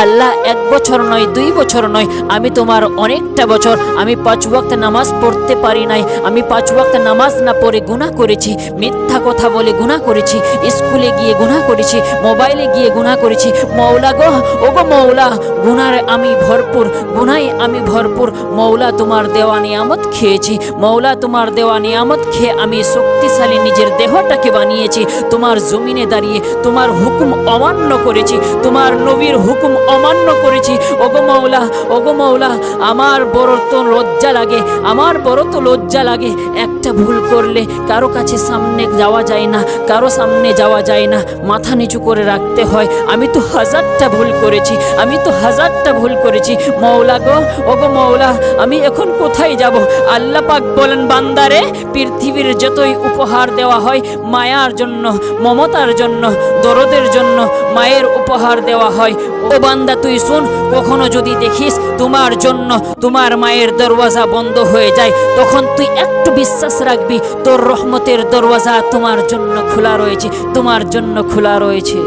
আল্লাহ 1 বছর নয় 2 বছর নয়, আমি তোমার অনেকটা বছর আমি 5 ওয়াক্ত নামাজ পড়তে পারি নাই, আমি 5 ওয়াক্ত নামাজ না পড়ে গুনাহ করেছি, মিথ্যা কথা বলে গুনাহ করেছি, স্কুলে গিয়ে গুনাহ করেছি, মোবাইলে গিয়ে গুনাহ করেছি। মওলা গো, ওগো মওলা, গুনার আমি ভরপুর, গুনায় আমি ভরপুর। মওলা তোমার দেওয়া নিয়ামত খেয়েছি, মওলা তোমার দেওয়া নিয়ামত খেয়ে আমি শক্তিশালী নিজের দেহটাকে বানিয়েছি। তোমার জমিনে দাঁড়িয়ে তোমার হুকুম অমান্য করেছি, তোমার নবীর হুকুম অমান্য করেছি। ওগো মওলা, ওগো মওলা, আমার বড় তো লজ্জা লাগে, আমার বড় তো লজ্জা লাগে। একটা ভুল করলে কারো কাছে সামনে যাওয়া যায় না, কারো সামনে যাওয়া যায় না, মাথা নিচু করে রাখতে হয়। আমি তো হাজারটা ভুল করেছি, আমি তো হাজারটা ভুল করেছি। মওলা গো, ওগো মওলা, আমি এখন কোথায় যাব? আল্লাহ পাক বলেন, বান্দারে, পৃথিবীর যতই উপহার দেওয়া হয় মায়ার জন্য, মমতার জন্য, দরদের জন্য মায়ের উপহার দেওয়া হয়। ও বান্দা তুই শুন, কখনো যদি দেখিস তোমার জন্য তোমার মায়ের দরওয়াজা বন্ধ হয়ে যায়, তখন তুই একটু বিশ্বাস রাখবি তোর রহমতের দরওয়াজা তোমার জন্য খোলা রয়েছে, তোমার জন্য খোলা রয়েছে।